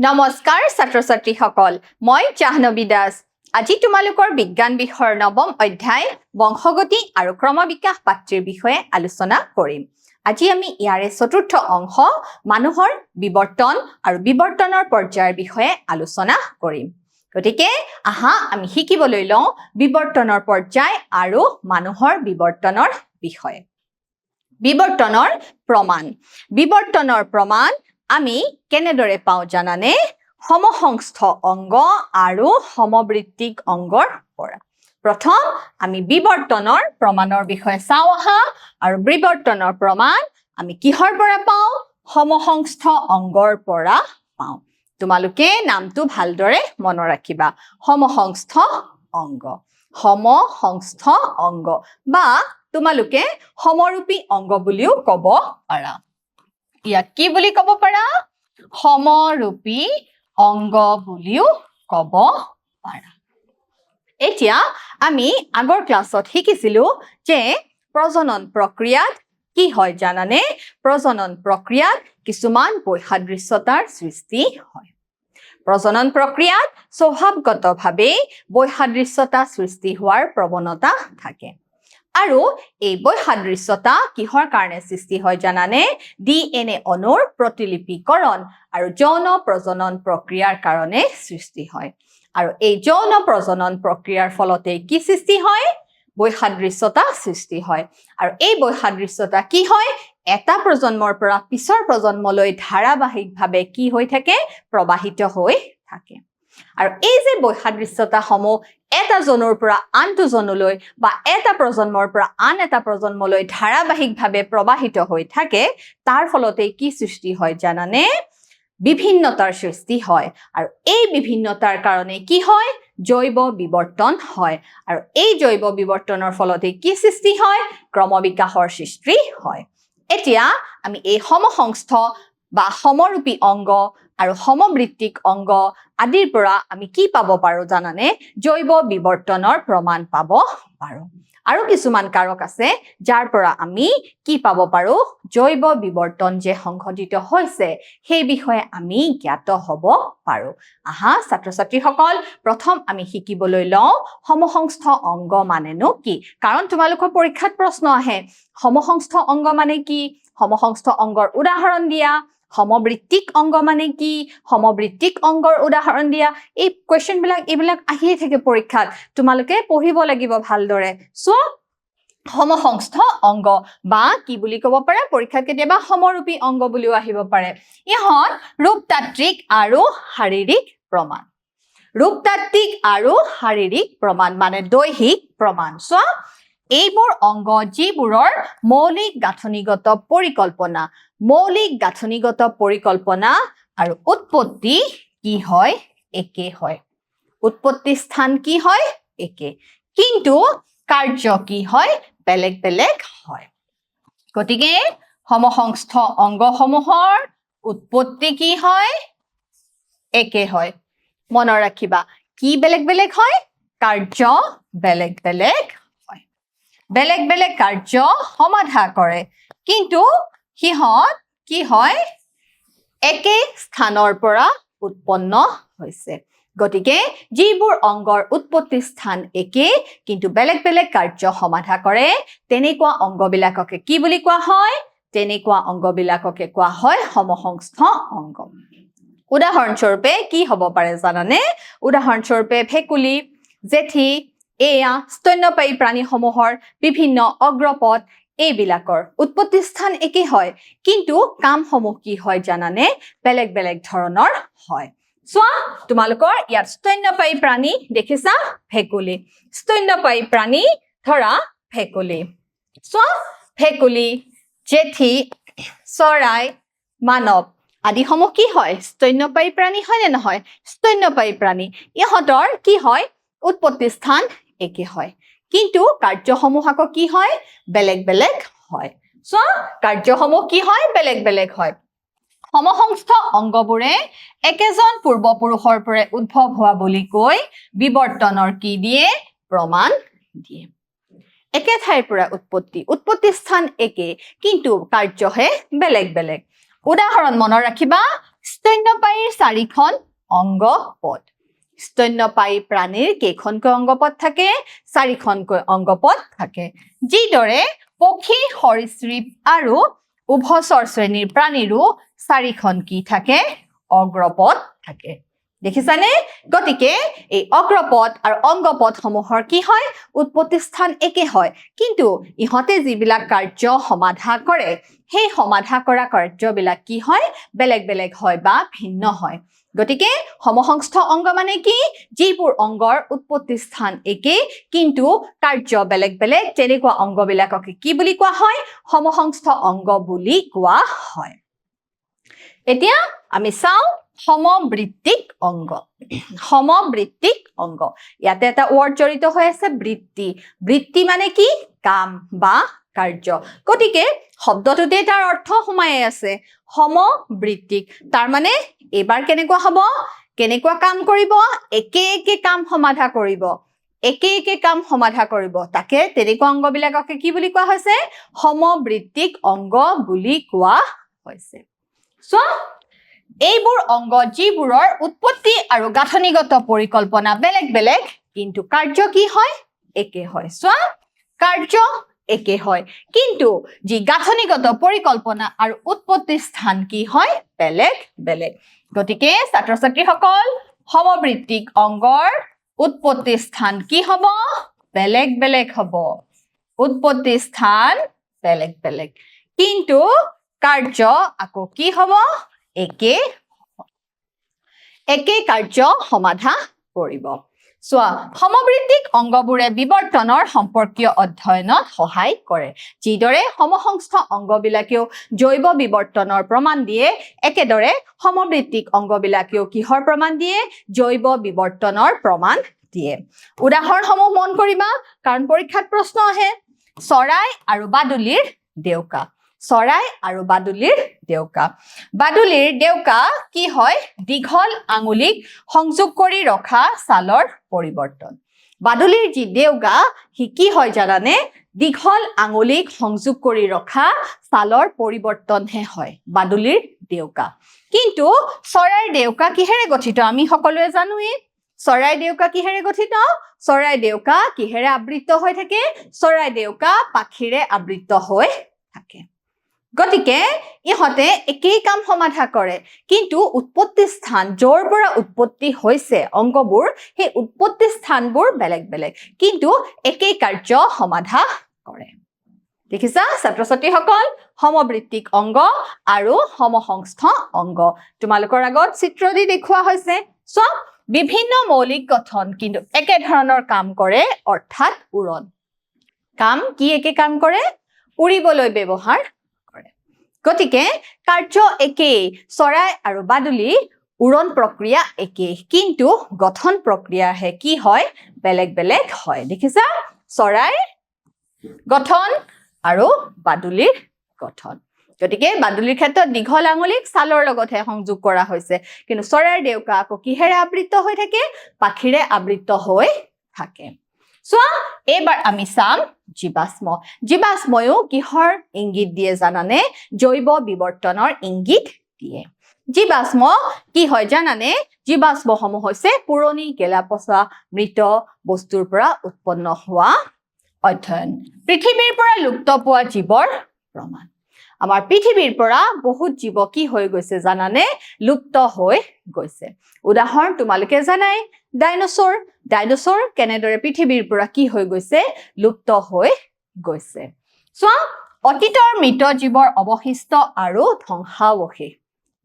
নমস্কাৰ ছাত্ৰ-ছাত্ৰীসকল মই জাহ্নবী দাস আজি তোমালোকৰ বিজ্ঞান বিষয়ৰ নৱম অধ্যায় বংশগতি আৰু ক্ৰমবিকাশ পাঠ্যৰ বিষয়ে আলোচনা কৰিম আজি আমি ইয়াৰে চতুৰ্থ অংশ মানুহৰ বিৱৰ্তন আৰু বিৱৰ্তনৰ পৰ্যায়ৰ বিষয়ে আলোচনা কৰিম গতিকে আহা আমি শিকিবলৈ লওঁ বিৱৰ্তনৰ পৰ্যায় আৰু মানুহৰ বিৱৰ্তনৰ বিষয়ে বিৱৰ্তনৰ প্ৰমাণ আমি কেনেদৰে পাওঁ জানানে সমসংস্থ অংগ আৰু সমবৃত্তিক অংগৰ পৰা প্ৰথম আমি বিৱৰ্তনৰ প্ৰমাণৰ বিষয়ে চাওঁ আহা আৰু বিৱৰ্তনৰ প্ৰমাণ আমি কিহৰ পৰা পাওঁ সমসংস্থ অংগৰ পৰা পাওঁ তোমালোকে নামটো ভালদৰে মনত ৰাখিবা সমসংস্থ অংগ বা তোমালোকে সমৰূপী অংগ বুলিও ক'ব পাৰা ইয়াক কি বুলি ক'ব পাৰা সমৰূপী অংগ বুলিও ক'ব পাৰা এতিয়া আমি আগৰ ক্লাছত শিকিছিলো যে প্ৰজনন প্ৰক্ৰিয়াত কি হয় জানানে প্ৰজনন প্ৰক্ৰিয়াত কিছুমান বৈসাদৃশ্যতাৰ সৃষ্টি হয় প্ৰজনন প্ৰক্ৰিয়াত স্বভাৱগতভাৱে বৈসাদৃশ্যতা সৃষ্টি হোৱাৰ প্ৰৱণতা থাকে আৰু এই বৈসাদৃশ্যতা কিহৰ কাৰণে সৃষ্টি হয় জানানে ডিএনএ অণুৰ প্ৰতিলিপিকৰণ আৰু যৌন প্ৰজনন প্ৰক্ৰিয়াৰ কাৰণে সৃষ্টি হয় আৰু এই যৌন প্ৰজনন প্ৰক্ৰিয়াৰ ফলতে কি সৃষ্টি হয় বৈসাদৃশ্যতা সৃষ্টি হয় আৰু এই বৈসাদৃশ্যতা কি হয় এটা প্ৰজন্মৰ পৰা পিছৰ প্ৰজন্মলৈ ধাৰাবাহিকভাৱে কি হৈ থাকে প্ৰবাহিত হৈ থাকে আৰু এই যে বৈসাদৃশ্যতা সমূহ এটা জনৰ পৰা আনটো জনলৈ বা এটা প্ৰজন্মৰ পৰা আন এটা প্ৰজন্মলৈ ধাৰাবাহিকভাৱে প্ৰবাহিত হৈ থাকে তাৰ ফলতে কি সৃষ্টি হয় জানানে বিভিন্নতাৰ সৃষ্টি হয় আৰু এই বিভিন্নতাৰ কাৰণে কি হয় জৈৱ বিৱৰ্তন হয় আৰু এই জৈৱ বিৱৰ্তনৰ ফলতে কি সৃষ্টি হয় ক্ৰমবিকাশৰ সৃষ্টি হয় এতিয়া আমি এই সমসংস্থ বা সমৰূপী অংগ আৰু সমবৃত্তিক অংগ আদিৰ পৰা আমি কি পাব পাৰো জানানে জৈৱ বিৱৰ্তনৰ প্ৰমাণ পাব পাৰো আৰু কিছুমান কাৰক আছে যাৰ পৰা আমি কি পাব পাৰো জৈৱ বিৱৰ্তন যে সংঘটিত হৈছে সেই বিষয়ে আমি জ্ঞাত হ'ব পাৰো আহা ছাত্ৰ-ছাত্ৰীসকল প্ৰথম আমি শিকিবলৈ লওঁ সমসংস্থ অংগ মানেনো কি কাৰণ তোমালোকৰ পৰীক্ষাত প্ৰশ্ন আহে সমসংস্থ অংগ মানে কি সমসংস্থ অংগৰ উদাহৰণ দিয়া সমবৃত্তিক অংগ মানে কি সমবৃত্তিক অংগৰ উদাহৰণ দিয়া এই কোৱেশ্চন বিলাক আহিয়ে থাকে পৰীক্ষাত তোমালোকে পঢ়িব লাগিব ভালদৰে সো সমসংস্থ অংগ বা কি বুলি ক'ব পাৰে পৰীক্ষাত কেতিয়াবা সমৰূপী অংগ বুলিও আহিব পাৰে ইহঁত ৰূপতাত্ত্বিক আৰু শাৰীৰিক প্ৰমাণ ৰূপতাত্ত্বিক আৰু শাৰীৰিক প্ৰমাণ মানে দৈহিক প্ৰমাণ সো এইবোৰ অংগ যিবোৰৰ মৌলিক গাঁথনিগত পৰিকল্পনা আৰু উৎপত্তি কি হয় একে হয় উৎপত্তি স্থান কি হয় একে কিন্তু কাৰ্য কি হয় বেলেগ বেলেগ হয় গতিকে সমসংস্থ অংগসমূহৰ উৎপত্তি কি হয় একে হয় মনত ৰাখিবা কি বেলেগ বেলেগ হয় কাৰ্য বেলেগ বেলেগ হয় বেলেগ বেলেগ কাৰ্য সমাধা কৰে কিন্তু সিহঁত কি হয় একে স্থানৰ পৰা উৎপন্ন হৈছে গতিকে যিবোৰ অংগৰ উৎপত্তি স্থান একে কিন্তু বেলেগ বেলেগ কাৰ্য সমাধা কৰে তেনেকুৱা অংগবিলাককে কি বুলি কোৱা হয় তেনেকুৱা অংগবিলাককে কোৱা হয় সমসংস্থ অংগ উদাহৰণস্বৰূপে কি হ'ব পাৰে জানানে উদাহৰণস্বৰূপে ভেকুলী জেঠী এয়া স্তন্যপায়ী প্ৰাণীসমূহৰ বিভিন্ন অগ্ৰপদ এইবিলাকৰ উৎপত্তি স্থান একে হয় কিন্তু কামসমূহ কি হয় জানানে বেলেগ বেলেগ ধৰণৰ হয় চোৱা তোমালোকৰ ইয়াত স্তন্যপায়ী প্ৰাণী দেখিছা ভেকুলী স্তন্যপায়ী প্ৰাণী ধৰা ভেকুলী চোৱা ভেকুলী জেঠী চৰাই মানৱ আদিসমূহ কি হয় স্তন্যপায়ী প্ৰাণী হয় নে নহয় স্তন্যপায়ী প্ৰাণী ইহঁতৰ কি হয় উৎপত্তি স্থান একে হয় কিন্তু কাৰ্যসমূহ আকৌ কি হয় বেলেগ বেলেগ হয় সো কাৰ্যসমূহ কি হয় বেলেগ বেলেগ হয় সমসংস্থ অংগবোৰে একেজন পূৰ্বপুৰুষৰ পৰা উদ্ভৱ হোৱা বুলি কৈ বিৱৰ্তনৰ কি দিয়ে প্ৰমাণ দিয়ে একে ঠাইৰ পৰা উৎপত্তি স্থান একে কিন্তু কাৰ্যহে বেলেগ বেলেগ উদাহৰণ মনত ৰাখিবা স্তন্যপায়ীৰ 4খন অংগ পদ স্তন্যপায়ী প্ৰাণীৰ কেইখনকৈ অংগপদ থাকে 4খনকৈ অংগপদ থাকে যিদৰে পক্ষী সৰীসৃপ আৰু উভচৰ শ্ৰেণীৰ প্ৰাণীৰো 4খন কি থাকে অগ্ৰপদ থাকে দেখিছানে গতিকে এই অগ্ৰপদ আৰু অংগপদ সমূহৰ কি হয় উৎপত্তি স্থান একে হয় কিন্তু ইহতে যিবিলাক কাৰ্য সমাধা কৰে সেই সমাধা কৰা কাৰ্যবিলাক কি হয় বেলেগ বেলেগ হয় বা ভিন্ন হয় গতিকে সমসংস্থ অংগ মানে কি যিবোৰ অংগৰ উৎপত্তি স্থান একে কিন্তু কাৰ্য বেলেগ বেলেগ তেনেকুৱা অংগবিলাককে কি বুলি কোৱা হয় সমসংস্থ অংগ বুলি কোৱা হয় এতিয়া আমি চাও সমবৃত্তিক অংগ সমবৃত্তিক অংগ ইয়াতে এটা ওয়ার্ড জড়িত হৈ আছে বৃত্তি বৃত্তি মানে কি কাম বা কাৰ্য গতিকে শব্দটোতে তাৰ অৰ্থ সোমাই আছে সমবৃত্তিক তাৰ মানে এবাৰ কেনেকুৱা হ'ব কেনেকুৱা কাম কৰিব একে একে কাম সমাধা কৰিব একে একে কাম সমাধা কৰিব তাকে তেনেকুৱা অংগবিলাককে কি বুলি কোৱা হৈছে সমবৃত্তিক অংগ বুলি কোৱা হৈছে সো এইবোৰ অংগ যিবোৰৰ উৎপত্তি আৰু গাঁথনিগত পৰিকল্পনা বেলেগ বেলেগ কিন্তু কাৰ্য কি হয় একে হয় সো কাৰ্য একে হয় কিন্তু যি গাঁথনিগত পৰিকল্পনা আৰু উৎপত্তি স্থান কি হয় বেলেগ বেলেগ গতিকে ছাত্ৰ ছাত্ৰীসকল সমবৃত্তিক অংগৰ উৎপত্তি স্থান কি হ'ব বেলেগ বেলেগ হ'ব উৎপত্তি স্থান বেলেগ বেলেগ কিন্তু কাৰ্য আকৌ কি হ'ব একে একে কাৰ্য সমাধা কৰিব সোৱা সমবৃত্তিক অংগবোৰে বিবৰ্তনৰ সম্পৰ্কীয় অধ্যয়নত সহায় কৰে যিদৰে সমসংস্থ অংগবিলাকেও জৈৱ বিবৰ্তনৰ প্ৰমাণ দিয়ে একেদৰে সমবৃত্তিক অংগবিলাকেও কিহৰ প্ৰমাণ দিয়ে জৈৱ বিবৰ্তনৰ প্ৰমাণ দিয়ে উদাহৰণসমূহ মন কৰিবা কাৰণ পৰীক্ষাত প্ৰশ্ন আহে চৰাই আৰু বাদুলিৰ দেউকা চৰাই আৰু বাদুলিৰ দেউকা বাদুলিৰ দেউকা কি হয় দীঘল আঙুলিক সংযোগ কৰি ৰখা ছালৰ পৰিৱৰ্তন বাদুলিৰ যি দেউকা হি কি হয় জানানে দীঘল আঙুলিক সংযোগ কৰি ৰখা ছালৰ পৰিৱৰ্তনহে হয় বাদুলিৰ দেউকা কিন্তু চৰাইৰ দেউকা কিহেৰে গঠিত আমি সকলোৱে জানোৱে চৰাই দেউকা কিহেৰে গঠিত চৰাই দেউকা কিহেৰে আবৃত হৈ থাকে চৰাই দেউকা পাখিৰে আবৃত হৈ থাকে গতিকে ইহতে একেই কাম সমাধা কৰে কিন্তু উৎপত্তি স্থান যৰ পৰা উৎপত্তি হৈছে অংগবোৰ সেই উৎপত্তি স্থানবোৰ বেলেগ বেলেগ কিন্তু একেই কাৰ্য সমাধা কৰে দেখিছা ছাত্ৰ ছাত্ৰীসকল সমবৃত্তিক অংগ আৰু সমসংস্থ অংগ তোমালোকৰ আগত চিত্ৰ দি দেখুওৱা হৈছে সব বিভিন্ন মৌলিক গঠন কিন্তু একে ধৰণৰ কাম কৰে অৰ্থাৎ উৰণ কাম কি একে কাম কৰে উৰিবলৈ ব্যৱহাৰ গতিকে কাৰ্য একে চৰাই আৰু বাদুলি উৰণ প্ৰক্ৰিয়া একে কিন্তু গঠন প্ৰক্ৰিয়াহে কি হয় বেলেগ বেলেগ হয় দেখিছা চৰাই গঠন আৰু বাদুলিৰ গঠন গতিকে বাদুলিৰ ক্ষেত্ৰত দীঘল আঙুলিক ছালৰ লগতহে সংযোগ কৰা হৈছে কিন্তু চৰাইৰ দেউকা আকৌ কিহেৰে আবৃত হৈ থাকে পাখিৰে আবৃত হৈ থাকে সোৱা এবাৰ আমি চাম জীৱাশ্ম জীৱাশ্ময়ো কিহৰ ইংগিত দিয়ে জানানে জৈৱ বিবৰ্তনৰ ইংগিত দিয়ে জীৱাশ্ম কি হয় জানানে জীৱাশ্মসমূহ হৈছে পুৰণি গেলাপচা মৃত বস্তুৰ পৰা উৎপন্ন হোৱা অধ্যয়ন পৃথিৱীৰ পৰা লুপ্ত পোৱা জীৱৰ প্ৰমাণ আমাৰ পৃথিৱীৰ পৰা বহুত জীৱ কি হৈ গৈছে জানানে লুপ্ত হৈ গৈছে উদাহৰণ তোমালোকে জানাই ডাইনোসৰ ডাইনোসৰ কেনেদৰে পৃথিৱীৰ পৰা কি হৈ গৈছে লুপ্ত হৈ গৈছে সোৱা অতীতৰ মৃত জীৱৰ অৱশিষ্ট আৰু ধ্বংসাৱশেষ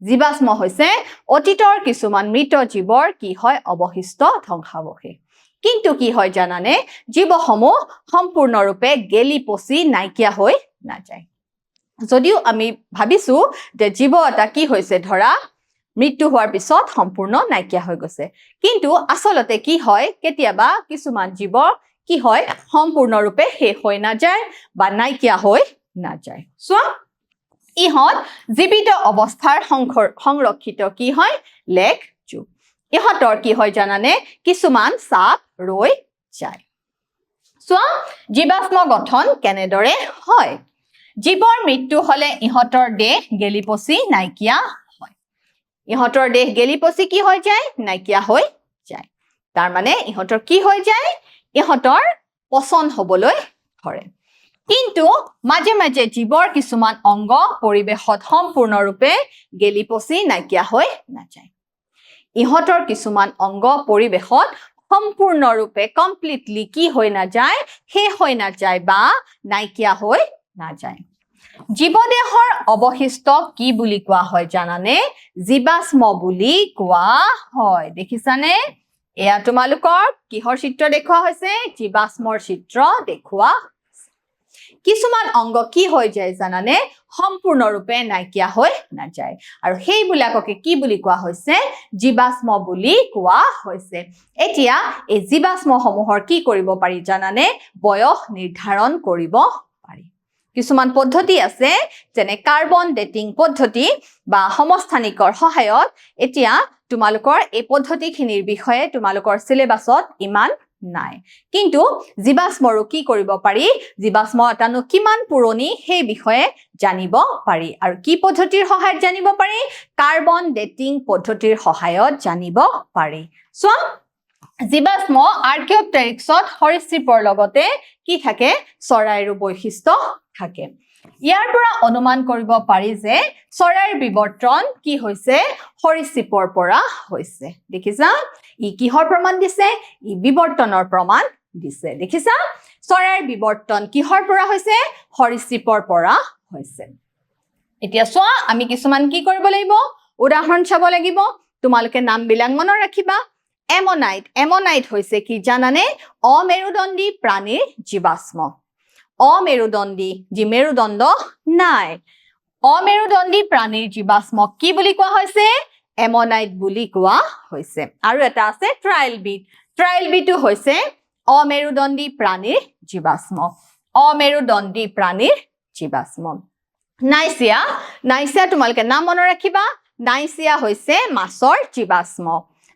জীৱাশ্ম হৈছে অতীতৰ কিছুমান মৃত জীৱৰ কি হয় অৱশিষ্ট ধ্বংসাৱশেষ কিন্তু কি হয় জানানে জীৱসমূহ সম্পূৰ্ণৰূপে গেলি পচি নাইকিয়া হৈ নাযায় যদিও আমি ভাবিছো যে জীৱ এটা কি হৈছে ধৰা মৃত্যু হোৱাৰ পিছত সম্পূৰ্ণ নাইকিয়া হৈ গৈছে কিন্তু আসলতে কি হয় কেতিয়াবা কিছুমান জীৱ কি হয় সম্পূৰ্ণৰূপে শেষ হৈ নাযায় বা নাইকিয়া হৈ নাযায় সোৱা ইহত জীৱিত অৱস্থাৰ সংৰক্ষিত কি হয় লেখ যুগ ইহতৰ কি হয় জানানে কিছুমান চাপ ৰৈ যায় সোৱা জীৱাশ্ম গঠন কেনেদৰে হয় জীৱৰ মৃত্যু হলে ইহতৰ দেহ গেলি পচি নাইকিয়া হয় ইহঁতৰ দেহ গেলি পচি কি হৈ যায় নাইকিয়া হৈ যায় তাৰ মানে ইহঁতৰ কি হৈ যায় ইহঁতৰ পচন হবলৈ ধৰে কিন্তু মাজে মাজে জীৱৰ কিছুমান অংগ পৰিবেশত সম্পূৰ্ণৰূপে গেলি পচি নাইকিয়া হৈ নাযায় ইহঁতৰ কিছুমান অংগ পৰিবেশত সম্পূৰ্ণৰূপে কমপ্লিটলি কি হৈ নাযায় শেষ হৈ নাযায় বা নাইকিয়া হৈ নাযায় জীৱদেহৰ অৱশিষ্ট কি বুলি কোৱা হয় জানানে জীৱাশ্ম বুলি কোৱা হয় দেখিছানে এয়া তোমালোকৰ কিহৰ চিত্ৰ দেখুৱা হৈছে জীৱাশ্মৰ চিত্ৰ দেখুৱা কিছুমান অংগ কি হৈ যায় জানানে সম্পূৰ্ণৰূপে নাইকিয়া হৈ নাযায় আৰু সেইবিলাককে কি বুলি কোৱা হৈছে জীৱাশ্ম বুলি কোৱা হৈছে এতিয়া এই জীৱাশ্মসমূহৰ কি কৰিব পাৰি জানানে বয়স নিৰ্ধাৰণ কৰিব পাৰি কিছুমান পদ্ধতি আছে যেনে কাৰ্বন ডেটিং পদ্ধতি বা সমস্থানিকৰ সহায়ত এতিয়া তোমালোকৰ এই পদ্ধতিখিনিৰ বিষয়ে তোমালোকৰ সিলেবাছত ইমান নাই কিন্তু জীৱাশ্মৰো কি কৰিব পাৰি জীৱাশ্ম এটানো কিমান পুৰণি সেই বিষয়ে জানিব পাৰি আৰু কি পদ্ধতিৰ সহায়ত জানিব পাৰি কাৰ্বন ডেটিং পদ্ধতিৰ সহায়ত জানিব পাৰি সো জীৱাশ্ম আৰ্কিঅপটেৰিক্সত সৰীসৃপৰ লগতে কি থাকে চৰাইৰো বৈশিষ্ট্য থাকে ইয়াৰ পৰা অনুমান কৰিব পাৰি যে চৰাইৰ বিবৰ্তন কি হৈছে সৰীসৃপৰ পৰা হৈছে দেখিছা ই কিহৰ প্ৰমাণ দিছে ই বিবৰ্তনৰ প্ৰমাণ দিছে দেখিছা চৰাইৰ বিবৰ্তন কিহৰ পৰা হৈছে সৰীসৃপৰ পৰা হৈছে এতিয়া চোৱা আমি কিছুমান কি কৰিব লাগিব উদাহৰণ চাব লাগিব তোমালোকে নামবিলাক মনত ৰাখিবা এমনাইট হৈছে কি জানানে অমেৰুদণ্ডী প্ৰাণীৰ জীৱাশ্ম অমেৰুদণ্ডী যি মেৰুদণ্ড নাই অমেৰুদণ্ডী প্ৰাণীৰ জীৱাশ্ম কি বুলি কোৱা হৈছে এমনাইট বুলি কোৱা হৈছে আৰু এটা আছে ট্ৰাইলবিটো হৈছে অমেৰুদণ্ডী প্ৰাণীৰ জীৱাশ্ম অমেৰুদণ্ডী প্ৰাণীৰ জীৱাশ্ম নাইচিয়া তোমালোকে নাম মনত ৰাখিবা নাইচিয়া হৈছে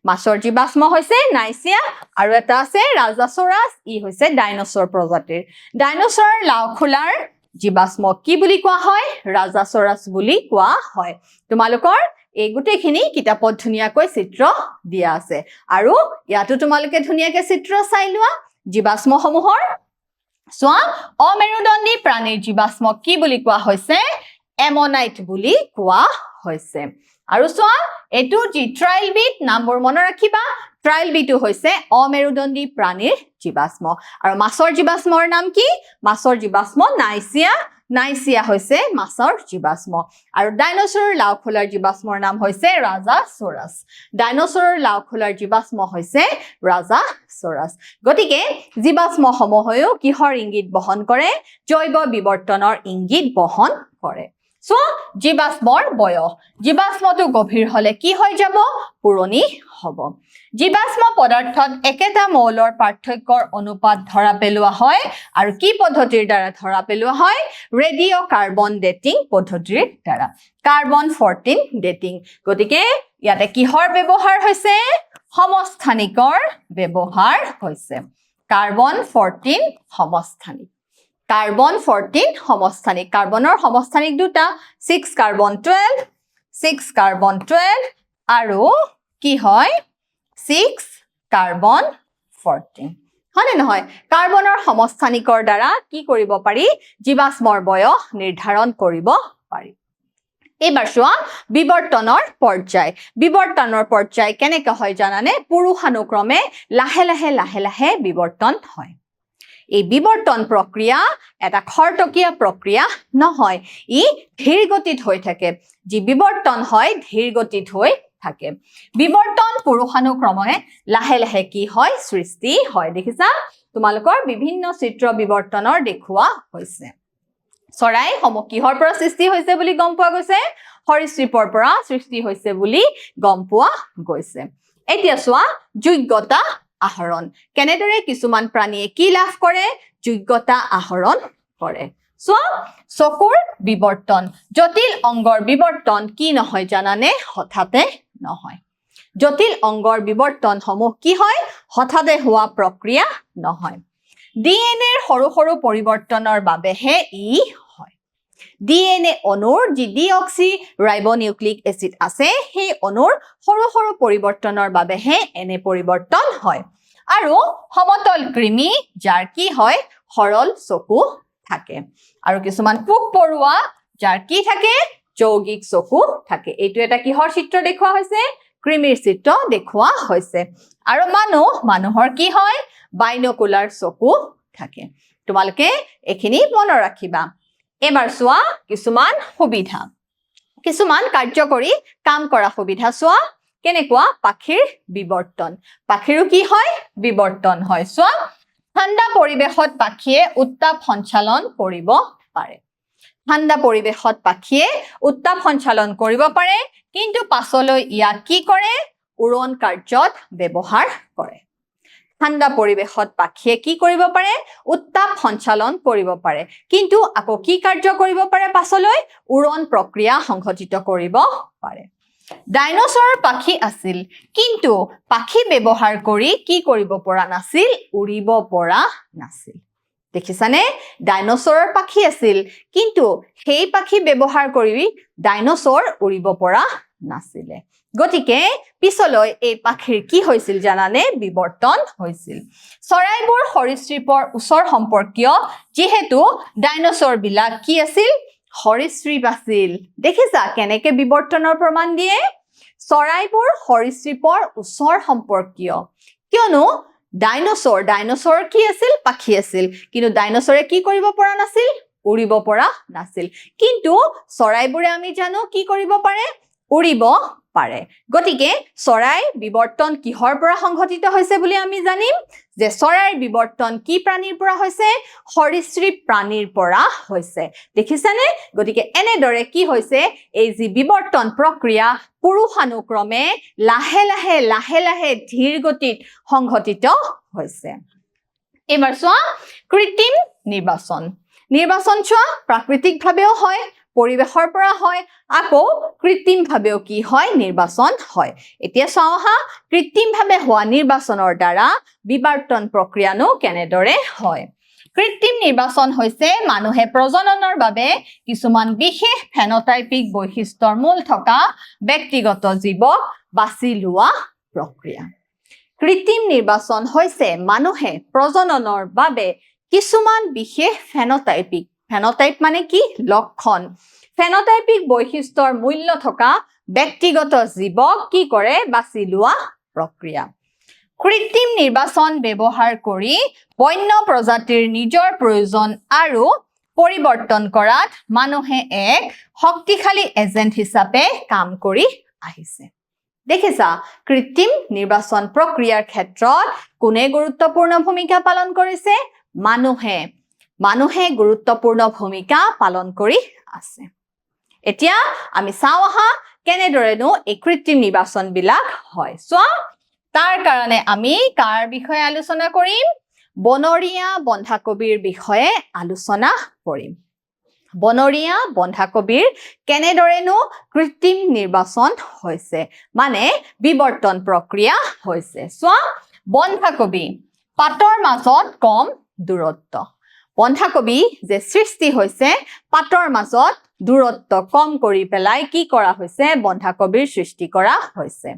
মাছৰ জীৱাশ্ম হৈছে নাইচিয়া আৰু এটা আছে ৰাজাচৰাছ ই হৈছে ডাইনোসৰ প্ৰজাতিৰ ডাইনোসৰৰ লাওখোলাৰ জীৱাশ্ম কি বুলি কোৱা হয় ৰাজাচৰাছ বুলি কোৱা হয় তোমালোকৰ এই গোটেইখিনি কিতাপত ধুনীয়াকৈ চিত্ৰ দিয়া আছে আৰু ইয়াতো তোমালোকে ধুনীয়াকৈ চিত্ৰ চাই লোৱা জীৱাশ্মসমূহৰ চোৱা অমেৰুদণ্ডী প্ৰাণীৰ জীৱাশ্ম কি বুলি কোৱা হৈছে এমনাইট বুলি কোৱা হৈছে আৰু চোৱা এটো যি ট্ৰাইলবিট নামবোৰ মনত ৰাখিবা ট্ৰাইলবিটো হৈছে অমেৰুদণ্ডী প্ৰাণীৰ জীৱাশ্ম আৰু মাছৰ জীৱাশ্মৰ নাম কি মাছৰ জীৱাশ্ম নাইচিয়া হৈছে মাছৰ জীৱাশ্ম আৰু ডাইনোসৰৰ লাওখোলাৰ জীৱাশ্মৰ নাম হৈছে ৰাজাচৰাছ ডাইনোসৰৰ লাওখোলাৰ জীৱাশ্ম হৈছে ৰাজাচৰাছ গতিকে জীৱাশ্মসমূহেও কিহৰ ইংগিত বহন কৰে জৈৱ বিবৰ্তনৰ ইংগিত বহন কৰে সো জীৱাশ্মৰ বয়স জীৱাশ্মটো গভীৰ হলে কি হৈ যাব পুৰণি হ'ব জীৱাশ্ম পদাৰ্থত একেটা মৌলৰ পাৰ্থক্যৰ অনুপাত ধৰা পেলোৱা হয় আৰু কি পদ্ধতিৰ দ্বাৰা ধৰা পেলোৱা হয় ৰেডিঅ' কাৰ্বন ডেটিং পদ্ধতিৰ দ্বাৰা কাৰ্বন 14 ডেটিং গতিকে ইয়াতে কিহৰ ব্যৱহাৰ হৈছে সমস্থানিকৰ ব্যৱহাৰ হৈছে কাৰ্বন 14 সমস্থানিক কাৰ্বনৰ সমস্থানিক দুটা 6 কাৰ্বন 12 আৰু কি হয় 6 কাৰ্বন 14 হয়নে নহয় কাৰ্বনৰ সমস্থানিকৰ দ্বাৰা কি কৰিব পাৰি জীৱাশ্মৰ বয়স নিৰ্ধাৰণ কৰিব পাৰি এবাৰ চোৱা বিবৰ্তনৰ পৰ্যায় কেনেকৈ হয় জানানে পুৰুষানুক্ৰমে লাহে লাহে বিবৰ্তন হয় এই বিবৰ্তন প্ৰক্ৰিয়া এটা খৰতকীয়া প্ৰক্ৰিয়া নহয় ই ধীৰ গতিত হৈ থাকে যি বিবৰ্তন হয় ধীৰ গতিত হৈ থাকে বিবৰ্তন পুৰুষানুক্ৰমে লাহে কি হয় সৃষ্টি হয় দেখিছা তোমালোকৰ বিভিন্ন চিত্ৰ বিবৰ্তনৰ দেখুৱা হৈছে চৰাই সমূহ কিহৰ পৰা সৃষ্টি হৈছে বুলি গম পোৱা গৈছে সৰীসৃপৰ পৰা সৃষ্টি হৈছে বুলি গম পোৱা গৈছে এতিয়া চোৱা যোগ্যতা আহৰণ কেনেদৰে কিছুমান প্ৰাণীয়ে কি লাভ কৰে যোগ্যতা আহৰণ কৰে চোৱা চকুৰ বিবৰ্তন জটিল অংগৰ বিবৰ্তন কি নহয় জানানে হঠাতে নহয় জটিল অংগৰ বিবৰ্তনসমূহ কি হয় হঠাতে হোৱা প্ৰক্ৰিয়া নহয় ডিএনএৰ সৰু পৰিৱৰ্তনৰ বাবেহে ই হয় DNA অণুৰ যি ডিঅক্সি ৰাইবোনিউক্লিক এসিড আছে সেই অণুৰ সৰু সৰু পৰিৱৰ্তনৰ বাবেহে এনে পৰিৱৰ্তন হয় আৰু সমতল কৃমি যাৰ কি হয় সৰল চকু থাকে আৰু কিছুমান পোক পৰুৱা যাৰ কি থাকে যৌগিক চকু থাকে এইটো এটা কিহৰ চিত্ৰ দেখুৱা হৈছে কৃমিৰ চিত্ৰ দেখুৱা হৈছে আৰু মানুহৰ কি হয় বাইনোকুলাৰ চকু থাকে তোমালোকে এখিনি মনত ৰাখিবা এবাৰ চোৱা কিছুমান সুবিধা কিছুমান কাৰ্যকৰী কাম কৰা সুবিধা চোৱা কেনেকুৱা পাখিৰ বিবৰ্তন পাখিৰো কি হয় বিবৰ্তন হয় চোৱা ঠাণ্ডা পৰিবেশত পাখিয়ে উত্তাপ সঞ্চালন কৰিব পাৰে ঠাণ্ডা পৰিবেশত পাখিয়ে উত্তাপ সঞ্চালন কৰিব পাৰে কিন্তু পাছলৈ ইয়াক কি কৰে উৰণ কাৰ্যত ব্যৱহাৰ কৰে ঠাণ্ডা পৰিবেশত পাখিয়ে কি কৰিব পাৰে উত্তাপ সঞ্চালন কৰিব পাৰে কিন্তু আকৌ কি কাৰ্য কৰিব পাৰে পাছলৈ উৰণ প্ৰক্ৰিয়া সংঘটিত কৰিব পাৰে ডাইনোসৰৰ পাখি আছিল কিন্তু পাখি ব্যৱহাৰ কৰি কি কৰিব পৰা নাছিল উৰিব পৰা নাছিল দেখিছানে ডাইনোসৰৰ পাখি আছিল কিন্তু সেই পাখি ব্যৱহাৰ কৰি ডাইনোসৰ উৰিব পৰা নাছিলে গতিকে পিছলৈ এই পাখিৰ কি হৈছিল জানানে বিবৰ্তন হৈছিল চৰাইবোৰ সৰীসৃপৰ ওচৰ সম্পৰ্কীয় যেহেতু ডাইনোসৰ বিলাক কি আছিল সৰীসৃপ আছিল দেখিছা কেনেকে বিবৰ্তনৰ প্ৰমাণ দিয়ে চৰাইবোৰ সৰীসৃপৰ ওচৰ সম্পৰ্কীয় কিয়নো ডাইনোসৰ কি আছিল পাখি আছিল কিন্তু ডাইনোসৰে কি কৰিব পৰা নাছিল উৰিব পৰা নাছিল কিন্তু চৰাইবোৰে আমি জানো কি কৰিব পাৰে উৰিব পাৰে গতিকে চৰাই বিবৰ্তন কিহৰ পৰা সংঘটিত হৈছে বুলি আমি জানিম যে চৰাইৰ বিবৰ্তন কি প্ৰাণীৰ পৰা হৈছে সৰীসৃপ প্ৰাণীৰ পৰা হৈছে দেখিছানে গতিকে এনেদৰে কি হৈছে এই যি বিবৰ্তন প্ৰক্ৰিয়া পুৰুষানুক্ৰমে লাহে লাহে ধীৰ গতিত সংঘটিত হৈছে এবাৰ চোৱা কৃত্ৰিম নিৰ্বাচন চোৱা প্ৰাকৃতিকভাৱেও হয় পৰিবেশৰ পৰা হয় আকৌ কৃত্ৰিমভাৱেও কি হয় নিৰ্বাচন হয় এতিয়া চাও হা কৃত্ৰিমভাৱে হোৱা নিৰ্বাচনৰ দ্বাৰা বিবৰ্তন প্ৰক্ৰিয়ানো কেনেদৰে হয় কৃত্ৰিম নিৰ্বাচন হৈছে মানুহে প্ৰজননৰ বাবে কিছুমান বিশেষ ফেনোটাইপিক বৈশিষ্ট্যৰ মূল থকা ব্যক্তিগত জীৱক বাছি লোৱা প্ৰক্ৰিয়া কৃত্ৰিম নিৰ্বাচন হৈছে মানুহে প্ৰজননৰ বাবে কিছুমান বিশেষ ফেনোটাইপ মানে কি লক্ষণ ফেনোটাইপিক বৈশিষ্ট্যৰ মূল্য থকা ব্যক্তিগত জীৱক কি কৰে বাছি লোৱা প্ৰক্ৰিয়া কৃত্ৰিম নিৰ্বাচন ব্যৱহাৰ কৰি বন্য প্ৰজাতিৰ নিজৰ প্ৰয়োজন আৰু পৰিৱৰ্তন কৰাত মানুহে এক শক্তিশালী এজেন্ট হিচাপে কাম কৰি আহিছে দেখিছা কৃত্ৰিম নিৰ্বাচন প্ৰক্ৰিয়াৰ ক্ষেত্ৰত কোনে গুৰুত্বপূৰ্ণ ভূমিকা পালন কৰিছে মানুহে গুৰুত্বপূৰ্ণ ভূমিকা পালন কৰি আছে এতিয়া আমি চাও আহা কেনেদৰেনো এই কৃত্ৰিম নিৰ্বাচন বিলাক হয় চোৱা তাৰ কাৰণে আমি কাৰ বিষয়ে আলোচনা কৰিম বনৰীয়া বন্ধাকবিৰ বিষয়ে আলোচনা কৰিম বনৰীয়া বন্ধাকবিৰ কেনেদৰেনো কৃত্ৰিম নিৰ্বাচন হৈছে মানে বিবৰ্তন প্ৰক্ৰিয়া হৈছে চোৱা বন্ধাকবি পাতৰ মাজত কম দূৰত্ব বন্ধাকবি যে সৃষ্টি হৈছে পাতৰ মাজত দূৰত্ব কম কৰি পেলাই কি কৰা হৈছে বন্ধাকবিৰ সৃষ্টি কৰা হৈছে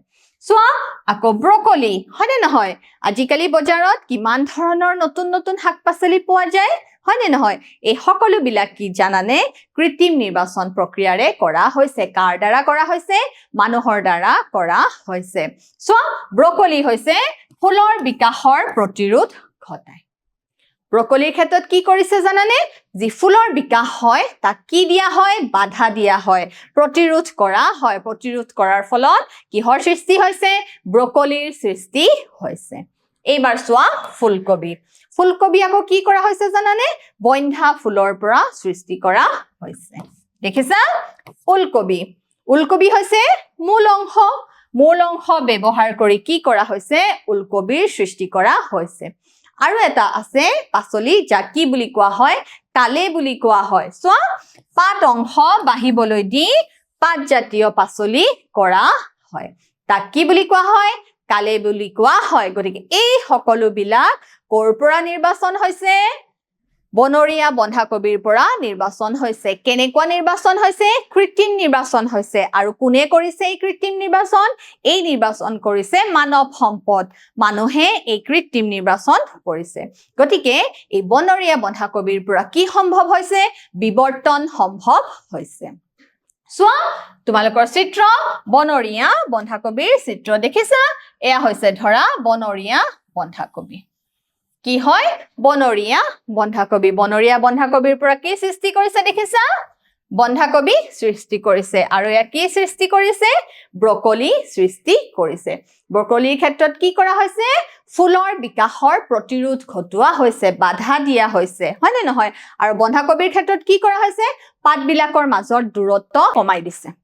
চোৱা আকৌ ব্ৰকলি হয়নে নহয় আজিকালি বজাৰত কিমান ধৰণৰ নতুন শাক-পাচলি পোৱা যায় হয়নে নহয় এই সকলো বিলাক কি জানানে কৃত্ৰিম নিৰ্বাচন প্ৰক্ৰিয়াৰে কৰা হৈছে কাৰ দ্বাৰা কৰা হৈছে মানুহৰ দ্বাৰা কৰা হৈছে চোৱা ব্ৰকলি হৈছে ফুলৰ বিকাশৰ প্ৰতিৰোধ ঘটায় ব্ৰকলিৰ ক্ষেত্ৰত কি কৰিছে জানানে যি ফুলৰ বিকাশ হয় তাক কি দিয়া হয় বাধা দিয়া হয় প্ৰতিৰোধ কৰা হয় প্ৰতিৰোধ কৰাৰ ফলত কিহৰ সৃষ্টি হৈছে ব্ৰকলিৰ সৃষ্টি হৈছে এইবাৰ চোৱা ফুলকবি আকৌ কি কৰা হৈছে জানানে বন্ধা ফুলৰ পৰা সৃষ্টি কৰা হৈছে দেখিছা উলকবি হৈছে মূল অংশ ব্যৱহাৰ কৰি কি কৰা হৈছে উলকবিৰ সৃষ্টি কৰা হৈছে আৰু এটা আছে পাচলি যাক কি বুলি কোৱা হয় কালে বুলি কোৱা হয় চোৱা পাত অংশ বাঢ়িবলৈ দি পাত জাতীয় পাচলি কৰা হয় তাক কি বুলি কোৱা হয় কালে বুলি কোৱা হয় গতিকে এই সকলো বিলাক কৰ পৰা নিৰ্বাচন হৈছে বনৰীয়া বন্ধাকবিৰ পৰা নিৰ্বাচন হৈছে কেনেকুৱা নিৰ্বাচন হৈছে কৃত্ৰিম নিৰ্বাচন হৈছে আৰু কোনে কৰিছে এই কৃত্ৰিম নিৰ্বাচন এই নিৰ্বাচন কৰিছে মানৱ সম্পদ মানুহে এই কৃত্ৰিম নিৰ্বাচন কৰিছে গতিকে এই বনৰীয়া বন্ধাকবিৰ পৰা কি সম্ভৱ হৈছে বিবৰ্তন সম্ভৱ হৈছে সোৱা তোমালোকৰ চিত্ৰ বনৰীয়া বন্ধাকবিৰ চিত্ৰ দেখিছা এয়া হৈছে ধৰা বনৰীয়া বন্ধাকবি কি হয় বনৰীয়া বন্ধাকবিৰ পৰা কি সৃষ্টি কৰিছে দেখিছা বন্ধাকবি সৃষ্টি কৰিছে আৰু এয়া কি সৃষ্টি কৰিছে ব্ৰকলি সৃষ্টি কৰিছে ব্ৰকলিৰ ক্ষেত্ৰত কি কৰা হৈছে ফুলৰ বিকাশৰ প্ৰতিৰোধ ঘটোৱা হৈছে বাধা দিয়া হৈছে হয় নে নহয় আৰু বন্ধাকবিৰ ক্ষেত্ৰত কি কৰা হৈছে পাতবিলাকৰ মাজৰ দূৰত্ব কমাই দিছে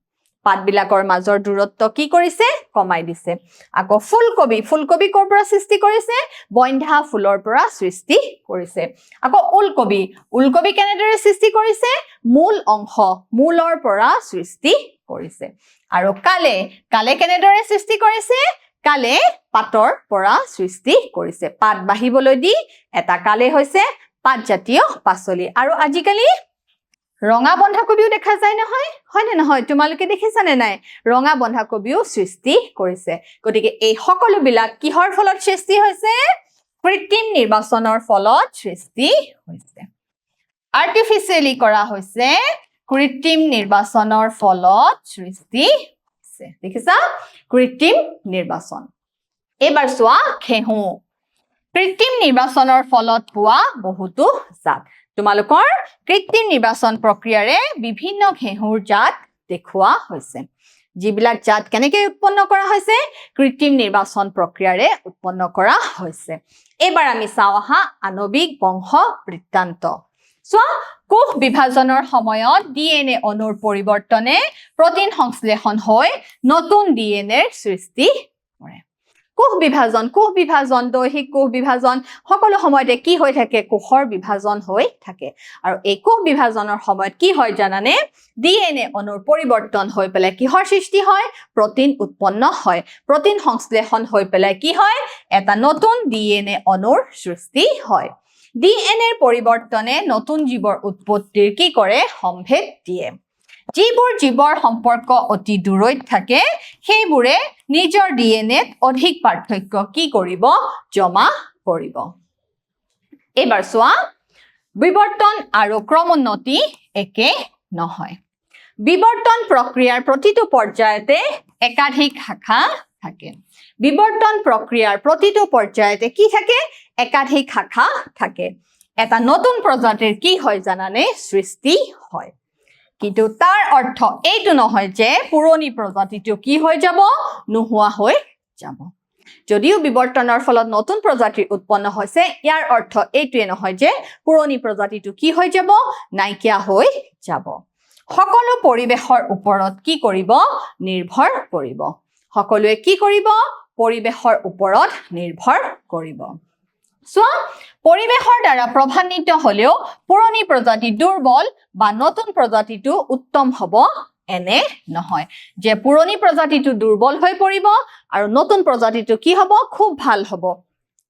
পাতবিলাকৰ মাজৰ দূৰত্ব কি কৰিছে কমাই দিছে আকৌ ফুলকবি কৰ পৰা সৃষ্টি কৰিছে বন্ধা ফুলৰ পৰা সৃষ্টি কৰিছে আকৌ ওলকবি কেনেদৰে সৃষ্টি কৰিছে মূলৰ পৰা সৃষ্টি কৰিছে আৰু কালে কেনেদৰে সৃষ্টি কৰিছে কালে পাতৰ পৰা সৃষ্টি কৰিছে পাত বাঢ়িবলৈ দি এটা কালে হৈছে পাতজাতীয় পাচলি আৰু আজিকালি ৰঙা বন্ধাকবিও দেখা যায় নহয় হয়নে নহয় তোমালোকে দেখিছানে নাই ৰঙা বন্ধাকবিও সৃষ্টি কৰিছে গতিকে এই সকলোবিলাক কিহৰ ফলত সৃষ্টি হৈছে কৃত্ৰিম নিৰ্বাচনৰ ফলত সৃষ্টি হৈছে আৰ্টিফিচিয়েলি কৰা হৈছে কৃত্ৰিম নিৰ্বাচনৰ ফলত সৃষ্টি হৈছে দেখিছা কৃত্ৰিম নিৰ্বাচন এবাৰ চোৱা ঘেঁহু কৃত্ৰিম নিৰ্বাচনৰ ফলত পোৱা বহুতো জাত তোমালোকৰ কৃত্ৰিম নিৰ্বাচন প্ৰক্ৰিয়াৰে বিভিন্ন ঘেঁহুৰ জাত দেখুওৱা হৈছে যিবিলাক জাত কেনেকৈ উৎপন্ন কৰা হৈছে কৃত্ৰিম নিৰ্বাচন প্ৰক্ৰিয়াৰে উৎপন্ন কৰা হৈছে এবাৰ আমি চাওঁ আহা আণৱিক বংশ বৃত্তান্ত চোৱা কোষ বিভাজনৰ সময়ত ডিএনএ অণুৰ পৰিৱৰ্তনে প্ৰটিন সংশ্লেষণ হৈ নতুন ডিএনএৰ সৃষ্টি কৰে কোষ বিভাজন দৈহিক কোষ বিভাজন সকলো সময়তে কি হৈ থাকে কোষৰ বিভাজন হৈ থাকে আৰু এই কোষ বিভাজনৰ সময়ত কি হয় জানানে ডিএনএ অণুৰ পৰিৱৰ্তন হৈ পেলাই কিহৰ সৃষ্টি হয় প্ৰটিন উৎপন্ন হয় প্ৰটিন সংশ্লেষণ হৈ পেলাই কি হয় এটা নতুন ডিএনএ অণুৰ সৃষ্টি হয় ডিএনএৰ পৰিৱৰ্তনে নতুন জীৱৰ উৎপত্তিৰ কি কৰে সম্ভেদ দিয়ে যিবোৰ জীৱৰ সম্পৰ্ক অতি দূৰৈত থাকে সেইবোৰে নিজৰ ডিএনএত অধিক পাৰ্থক্য কি কৰিব জমা কৰিব এবাৰ চোৱা বিবৰ্তন আৰু ক্ৰমোন্নতি একে নহয় বিবৰ্তন প্ৰক্ৰিয়াৰ প্ৰতিটো পৰ্যায়তে একাধিক শাখা থাকে বিবৰ্তন প্ৰক্ৰিয়াৰ প্ৰতিটো পৰ্যায়তে কি থাকে একাধিক শাখা থাকে এটা নতুন প্ৰজাতিৰ কি হয় জানানে সৃষ্টি হয় কিন্তু তাৰ অৰ্থ এইটো নহয় যে পুৰণি প্ৰজাতিটো কি হৈ যাব নোহোৱা হৈ যাব যদিও বিবৰ্তনৰ ফলত নতুন প্ৰজাতিৰ উৎপন্ন হৈছে ইয়াৰ অৰ্থ এইটোৱে নহয় যে পুৰণি প্ৰজাতিটো কি হৈ যাব নাইকিয়া হৈ যাব সকলো পৰিবেশৰ ওপৰত কি কৰিব নিৰ্ভৰ কৰিব সকলোৱে কি কৰিব পৰিবেশৰ ওপৰত নিৰ্ভৰ কৰিব চোৱা পৰিবেশৰ দ্বাৰা প্ৰভাৱিত হলেও পুৰণি প্ৰজাতি দুৰ্বল বা নতুন প্ৰজাতিটো উত্তম হ'ব এনে নহয় যে পুৰণি প্ৰজাতিটো দুৰ্বল হৈ পৰিব আৰু নতুন প্ৰজাতিটো কি হ'ব খুব ভাল হ'ব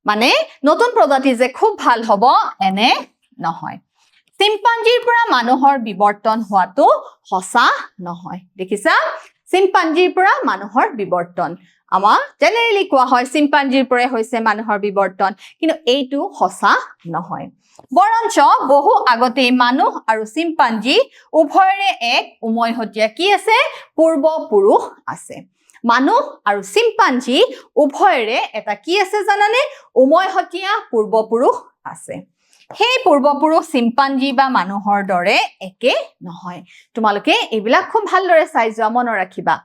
মানে নতুন প্ৰজাতি যে খুব ভাল হ'ব এনে নহয় চিম্পাঞ্জিৰ পৰা মানুহৰ বিবৰ্তন হোৱাটো সঁচা নহয় দেখিছা চিম্পাঞ্জিৰ পৰা মানুহৰ বিবৰ্তন আমাৰ জেনেৰেলি কোৱা হয় চিম্পাঞ্জিৰ পৰা হৈছে মানুহৰ বিবৰ্তন কিন্তু এইটো সঁচা নহয় বৰঞ্চ বহু আগতে মানুহ আৰু চিম্পাঞ্জি উভয়ৰে এক উমৈহতীয়া কি আছে পূৰ্বপুৰুষ আছে মানুহ আৰু চিম্পাঞ্জি উভয়ৰে এটা কি আছে জানানে উমৈহতীয়া পূৰ্বপুৰুষ আছে সেই পূৰ্বপুৰুষ চিম্পাঞ্জি বা মানুহৰ দৰে একে নহয় তোমালোকে এইবিলাক খুব ভালদৰে চাই যোৱা মনত ৰাখিবা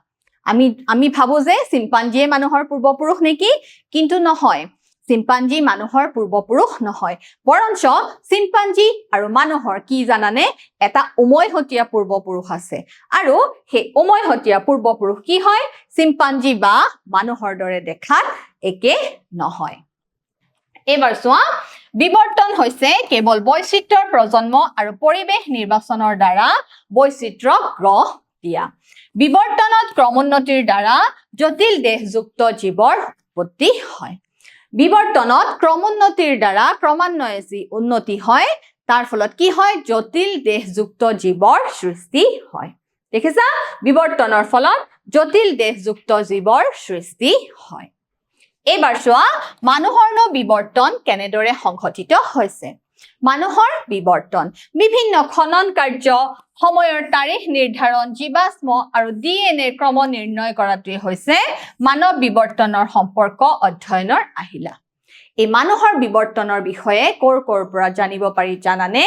আমি ভাবো যে চিম্পাঞ্জিয়ে মানুহৰ পূৰ্বপুৰুষ নেকি কিন্তু নহয় চিম্পাঞ্জি মানুহৰ পূৰ্বপুৰুষ নহয় বৰঞ্চ চিম্পাঞ্জি আৰু মানুহৰ কি জানানে এটা উমৈহতীয়া পূৰ্বপুৰুষ আছে আৰু সেই উমৈহতীয়া পূৰ্বপুৰুষ কি হয় চিম্পাঞ্জি বা মানুহৰ দৰে দেখাত একে নহয় এবাৰ চোৱা বিবৰ্তন হৈছে কেৱল বৈচিত্ৰ্যৰ প্ৰজন্ম আৰু পৰিৱেশ নিৰ্বাচনৰ দ্বাৰা বৈচিত্ৰ্য গ্ৰহ দিয়া বিবৰ্তনত ক্ৰমোন্নতিৰ দ্বাৰা জটিল দেহযুক্ত জীৱৰ উৎপত্তি হয় বিবৰ্তনত ক্ৰমোন্নতিৰ দ্বাৰা ক্ৰমান্বয়ে যি উন্নতি হয় তাৰ ফলত কি হয় জটিল দেহযুক্ত জীৱৰ সৃষ্টি হয় দেখিছা বিবৰ্তনৰ ফলত জটিল দেহযুক্ত জীৱৰ সৃষ্টি হয় এইবাৰ চোৱা মানুহৰনো বিবৰ্তন কেনেদৰে সংঘটিত হৈছে মানুহৰ বিবৰ্তন বিভিন্ন খনন কাৰ্য সময়ৰ তাৰিখ নিৰ্ধাৰণ জীৱাশ্ম আৰু ডিএনএ ক্ৰম নিৰ্ণয় কৰাটোৱে হৈছে মানৱ বিবৰ্তনৰ সম্পৰ্ক অধ্যয়নৰ আহিলা এই মানুহৰ বিবৰ্তনৰ বিষয়ে কৰ পৰা জানিব পাৰি জানানে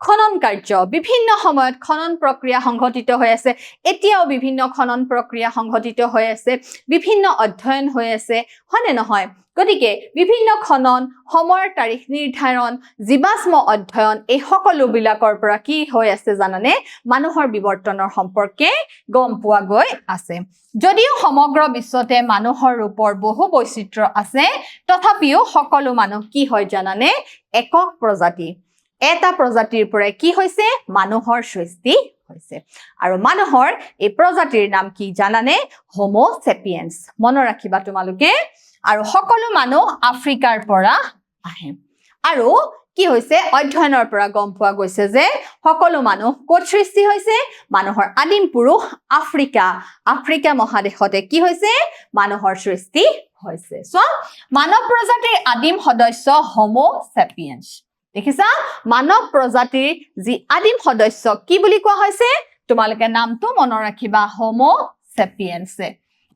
খনন কাৰ্য বিভিন্ন সময়ত খনন প্ৰক্ৰিয়া সংঘটিত হৈ আছে এতিয়াও বিভিন্ন খনন প্ৰক্ৰিয়া সংঘটিত হৈ আছে বিভিন্ন অধ্যয়ন হৈ আছে হয়নে নহয় গতিকে বিভিন্ন খনন সময়ৰ তাৰিখ নিৰ্ধাৰণ জীৱাশ্ম অধ্যয়ন এই সকলো বিলাকৰ পৰা কি হৈ আছে জানানে মানুহৰ বিবৰ্তনৰ সম্পৰ্কে গম পোৱা গৈ আছে যদিও সমগ্ৰ বিশ্বতে মানুহৰ ৰূপৰ বহু বৈচিত্ৰ্য আছে তথাপিও সকলো মানুহ কি হয় জানানে একক প্ৰজাতি এটা প্ৰজাতিৰ পৰা কি হৈছে মানুহৰ সৃষ্টি হৈছে আৰু মানুহৰ এই প্ৰজাতিৰ নাম কি জানানে হোমো সেপিয়েন্স মনত ৰাখিবা তোমালোকে আৰু সকলো মানুহ আফ্ৰিকাৰ পৰা আহে আৰু কি হৈছে অধ্যয়নৰ পৰা গম পোৱা গৈছে যে সকলো মানুহ ক'ত সৃষ্টি হৈছে মানুহৰ আদিম পুৰুষ আফ্ৰিকা মহাদেশতে কি হৈছে মানুহৰ সৃষ্টি হৈছে সো মানৱ প্ৰজাতিৰ আদিম সদস্য হোমো সেপিয়েন্স দেখিছা মানৱ প্ৰজাতিৰ যি আদিম সদস্য কি বুলি কোৱা হৈছে তোমালোকে নামটো মনত ৰাখিবা হোমো সেপিয়েন্স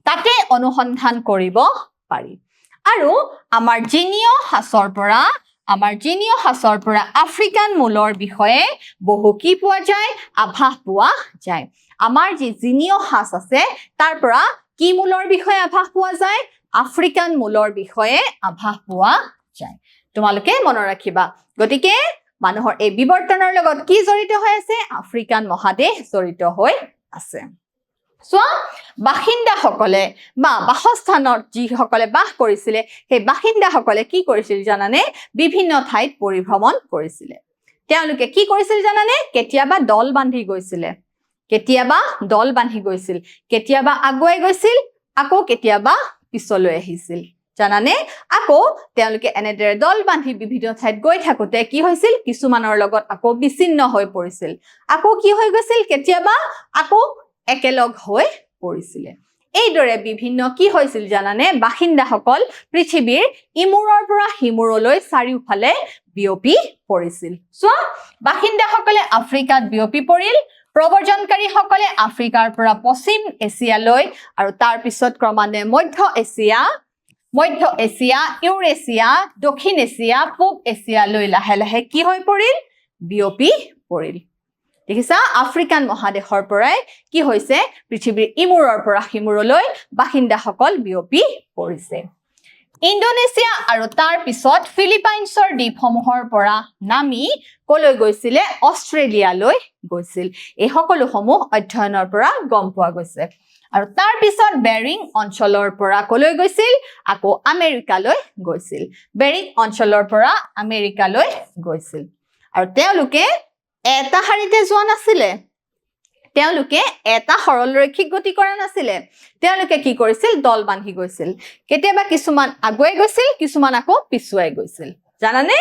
তাতে অনুসন্ধান কৰিব পাৰি আৰু আমাৰ জিনীয় হাছৰ পৰা আফ্ৰিকান মূলৰ বিষয়ে বহু কি পোৱা যায় আভাস পোৱা যায় আমাৰ যি জিনীয় হাছ আছে তাৰ পৰা কি মূলৰ বিষয়ে আভাস পোৱা যায় আফ্ৰিকান মূলৰ বিষয়ে আভাস পোৱা যায় তোমালোকে মনত ৰাখিবা গতিকে মানুহৰ এই বিবৰ্তনৰ লগত কি জড়িত হৈ আছে আফ্ৰিকান মহাদেশ জড়িত হৈ আছে সো বাসিন্দাসকলে বা বাসস্থানত যিসকলে বাস কৰিছিলে সেই বাসিন্দাসকলে কি কৰিছিল জানানে বিভিন্ন ঠাইত পৰিভ্ৰমণ কৰিছিলে তেওঁলোকে কি কৰিছিল জানানে কেতিয়াবা দল বান্ধি গৈছিল কেতিয়াবা আগুৱাই গৈছিল আকৌ কেতিয়াবা পিছলৈ আহিছিল জানানে আকৌ তেওঁলোকে এনেদৰে দল বান্ধি বিভিন্ন ঠাইত গৈ থাকোতে কি হৈছিল কিছুমানৰ লগত আকৌ বিচ্ছিন্ন হৈ পৰিছিল আকৌ কি হৈ গৈছিল কেতিয়াবা আকৌ একেলগ হৈ পৰিছিল এইদৰে বিভিন্ন কি হৈছিল জানানে বাসিন্দাসকল পৃথিৱীৰ ইমূৰৰ পৰা সিমূৰলৈ চাৰিওফালে বিয়পি পৰিছিল সো বাসিন্দাসকলে আফ্ৰিকাত বিয়পি পৰিল প্ৰব্ৰজনকাৰীসকলে আফ্ৰিকাৰ পৰা পশ্চিম এছিয়ালৈ আৰু তাৰ পিছত ক্ৰমান্বয়ে মধ্য এছিয়া ইউৰেছিয়া দক্ষিণ এছিয়া পূব এছিয়ালৈ লাহে লাহে কি হৈ পৰিল বিয়পি পৰিল দেখিছা আফ্ৰিকান মহাদেশৰ পৰাই কি হৈছে পৃথিৱীৰ ইমূৰৰ পৰা সিমূৰলৈ বাসিন্দাসকল বিয়পি পৰিছে ইণ্ডোনেছিয়া আৰু তাৰ পিছত ফিলিপাইনছৰ দ্বীপসমূহৰ পৰা নামি কলৈ গৈছিলে অষ্ট্ৰেলিয়ালৈ গৈছিল এই সকলোসমূহ অধ্যয়নৰ পৰা গম পোৱা গৈছে আৰু তাৰ পিছত বেৰিং অঞ্চলৰ পৰা কলৈ গৈছিল আকৌ আমেৰিকালৈ গৈছিল বেৰিং অঞ্চলৰ পৰা আমেৰিকালৈ গৈছিল আৰু তেওঁলোকে এটা শাৰীতে যোৱা নাছিলে তেওঁলোকে এটা সৰলৰৈখিক গতি কৰা নাছিলে তেওঁলোকে কি কৰিছিল দল বান্ধি গৈছিল কেতিয়াবা কিছুমান আগুৱাই গৈছিল কিছুমান আকৌ পিছুৱাই গৈছিল জানানে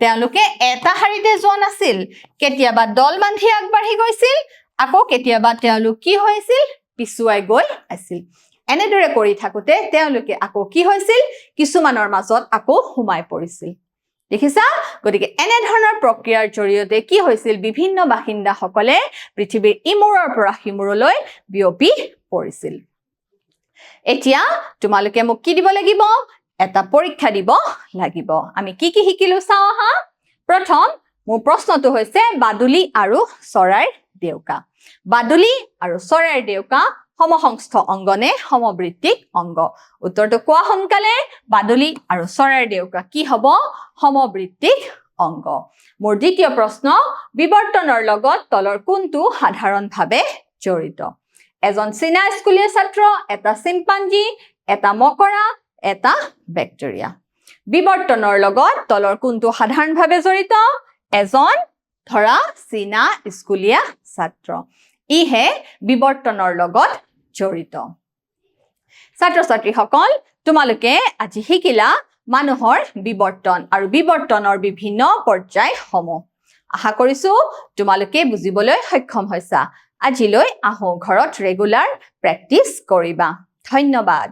তেওঁলোকে এটা শাৰীতে যোৱা নাছিল কেতিয়াবা দল বান্ধি আগবাঢ়ি গৈছিল আকৌ কেতিয়াবা তেওঁলোক কি হৈছিল পিছুৱাই গৈ আছিল এনেদৰে কৰি থাকোতে তেওঁলোকে আকৌ কি হৈছিল কিছুমানৰ মাজত আকৌ সোমাই পৰিছিল দেখিছা গতিকে এনে ধৰণৰ প্ৰক্ৰিয়াৰ জৰিয়তে কি হৈছিল বিভিন্ন বাসিন্দাসকলে পৃথিৱীৰ ইমূৰৰ পৰা সিমূৰলৈ বিয়পি পৰিছিল এতিয়া তোমালোকে মোক কি দিব লাগিব এটা পৰীক্ষা দিব লাগিব আমি কি কি শিকিলো চাও আহা প্ৰথম মোৰ প্ৰশ্নটো হৈছে বাদুলি আৰু চৰাইৰ দেউকা বাদুলি আৰু চৰাইৰ দেউকা সমসংস্থ অংগ নে সমবৃত্তিক অংগ উত্তৰটো কোৱা সোনকালে বাদুলি আৰু চৰাইৰ দেউকা কি হ'ব সমবৃত্তিক অংগ মোৰ দ্বিতীয় প্ৰশ্ন বিবৰ্তনৰ লগত তলৰ কোনটো সাধাৰণভাৱে জড়িত এজন চীনা স্কুলীয়া ছাত্ৰ এটা চিম্পাঞ্জি এটা মকৰা এটা বেক্টেৰিয়া বিবৰ্তনৰ লগত তলৰ কোনটো সাধাৰণভাৱে জড়িত এজন ধৰা চীনা স্কুলীয়া ছাত্ৰ ইহে বিবৰ্তনৰ লগত জড়িত ছাত্ৰ ছাত্ৰীসকল তোমালোকে আজি শিকিলা মানুহৰ বিবৰ্তন আৰু বিবৰ্তনৰ বিভিন্ন পৰ্যায়সমূহ আশা কৰিছো তোমালোকে বুজিবলৈ সক্ষম হৈছা আজিলৈ আহো ঘৰত ৰেগুলাৰ প্ৰেক্টিছ কৰিবা ধন্যবাদ